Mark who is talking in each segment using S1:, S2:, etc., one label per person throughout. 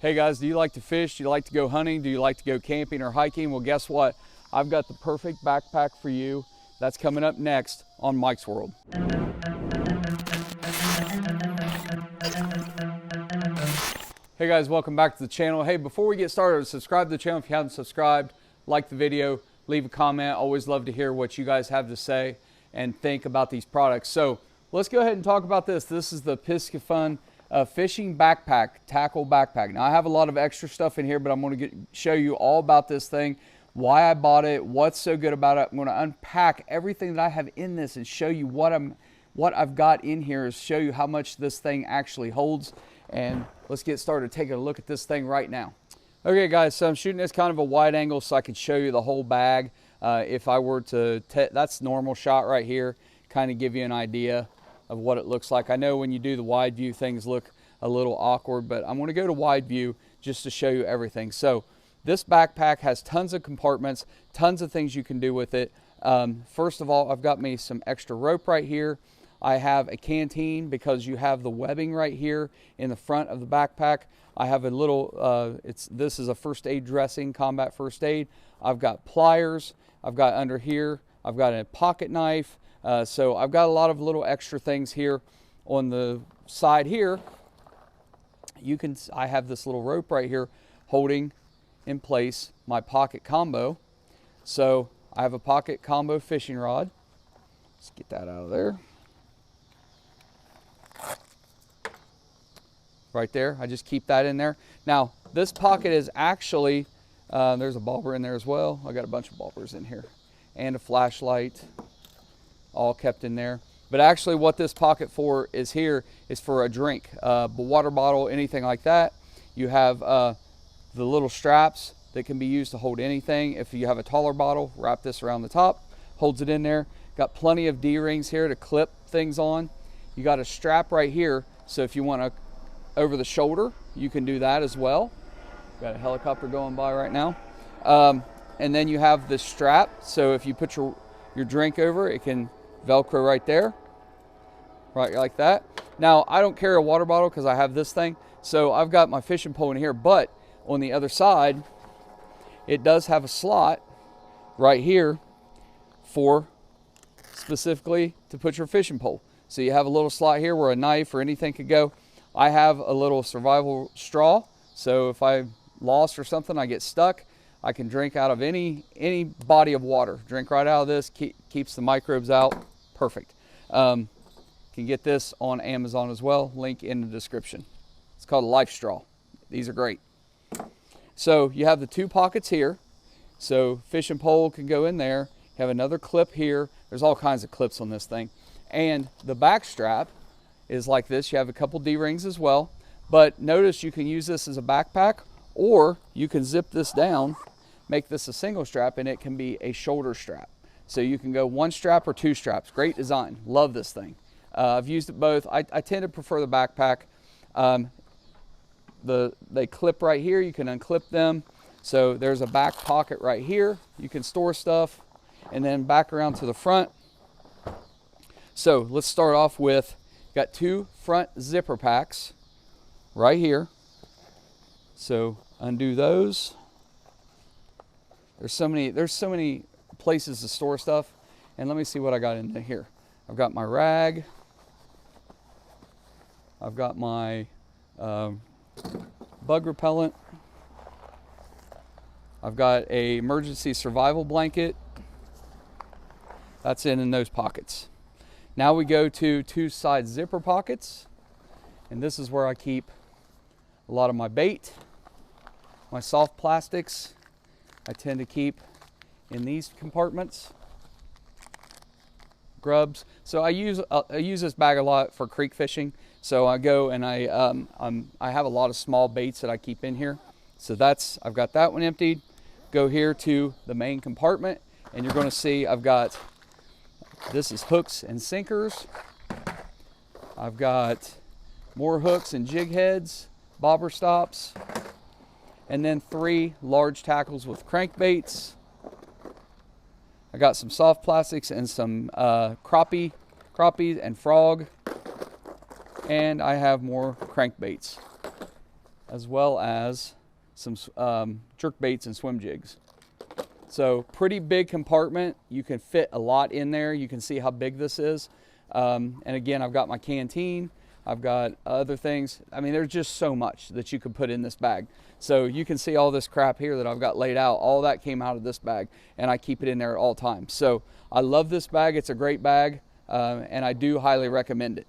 S1: Hey guys, do you like to fish? Do you like to go hunting? Do you like to go camping or hiking? Well, guess what? I've got the perfect backpack for you. That's coming up next on Mike's World. Hey guys, welcome back to the channel. Hey, before we get started, subscribe to the channel if you haven't subscribed, like the video, leave a comment. Always love to hear what you guys have to say and think about these products. So let's go ahead and talk about this. This is the Piscifun fishing backpack, tackle backpack. Now I have a lot of extra stuff in here, but I'm going to show you all about this thing, why I bought it, what's so good about it. I'm going to unpack everything that I have in this and show you what I've got in here, is show you how much this thing actually holds. And let's get started taking a look at this thing right now. Okay guys, so I'm shooting this kind of a wide angle so I can show you the whole bag. If I were to, that's normal shot right here, kind of give you an idea of what it looks like. I know when you do the wide view, things look a little awkward, but I'm gonna go to wide view just to show you everything. So this backpack has tons of compartments, tons of things you can do with it. First of all, I've got me some extra rope right here. I have a canteen because you have the webbing right here in the front of the backpack. I have a little, this is a first aid dressing, combat first aid. I've got pliers, I've got under here, I've got a pocket knife. So I've got a lot of little extra things here. On the side here, I have this little rope right here holding in place my pocket combo. So I have a pocket combo fishing rod. Let's get that out of there. Right there, I just keep that in there. Now, this pocket is actually, there's a bobber in there as well. I got a bunch of bobbers in here and a flashlight, all kept in there. But actually what this pocket for is here is for a drink, water bottle, anything like that. You have the little straps that can be used to hold anything. If you have a taller bottle, wrap this around the top, holds it in there. Got plenty of D-rings here to clip things on. You got a strap right here, so if you want to over the shoulder, you can do that as well. Got a helicopter going by right now. And then you have this strap, so if you put your drink over, it can Velcro right there, right like that. Now, I don't carry a water bottle because I have this thing, so I've got my fishing pole in here, but on the other side, it does have a slot right here for specifically to put your fishing pole. So you have a little slot here where a knife or anything could go. I have a little survival straw, so if I'm lost or something, I get stuck, I can drink out of any body of water. Drink right out of this, keeps the microbes out. Perfect. Can get this on Amazon as well. Link in the description. It's called a Life Straw. These are great. So you have the two pockets here. So fishing pole can go in there. You have another clip here. There's all kinds of clips on this thing. And the back strap is like this. You have a couple D-rings as well. But notice you can use this as a backpack, or you can zip this down, make this a single strap, and it can be a shoulder strap. So you can go one strap or two straps. Great design. Love this thing. I've used it both. I tend to prefer the backpack. They clip right here. You can unclip them. So there's a back pocket right here. You can store stuff. And then back around to the front. So let's start off with, got two front zipper packs right here. So undo those. There's so many places to store stuff. And let me see what I got in here. I've got my rag. I've got my bug repellent. I've got a emergency survival blanket. That's in those pockets. Now we go to two side zipper pockets. And this is where I keep a lot of my bait, my soft plastics. I tend to keep in these compartments. Grubs. So I use this bag a lot for creek fishing. So I go and I have a lot of small baits that I keep in here. So I've got that one emptied. Go here to the main compartment, and you're going to see I've got, this is hooks and sinkers. I've got more hooks and jig heads, bobber stops, and then 3 large tackles with crankbaits. I got some soft plastics and some crappie and frog, and I have more crankbaits. as well as some jerk baits and swim jigs. So pretty big compartment. You can fit a lot in there. You can see how big this is. And again, I've got my canteen. I've got other things. I mean, there's just so much that you could put in this bag. So you can see all this crap here that I've got laid out. All that came out of this bag, and I keep it in there at all times. So I love this bag. It's a great bag, and I do highly recommend it.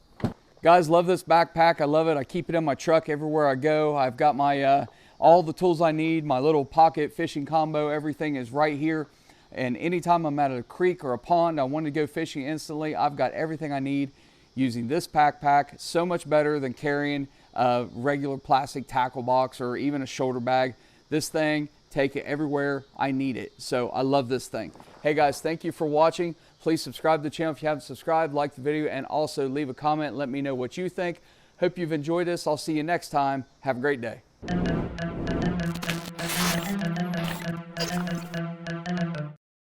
S1: Guys, love this backpack. I love it. I keep it in my truck everywhere I go. I've got my all the tools I need, my little pocket fishing combo. Everything is right here. And anytime I'm at a creek or a pond, I want to go fishing instantly, I've got everything I need using this backpack. So much better than carrying a regular plastic tackle box or even a shoulder bag. This thing, take it everywhere I need it. So I love this thing. Hey guys, thank you for watching. Please subscribe to the channel if you haven't subscribed, like the video, and also leave a comment and let me know what you think. Hope you've enjoyed this. I'll see you next time. Have a great day.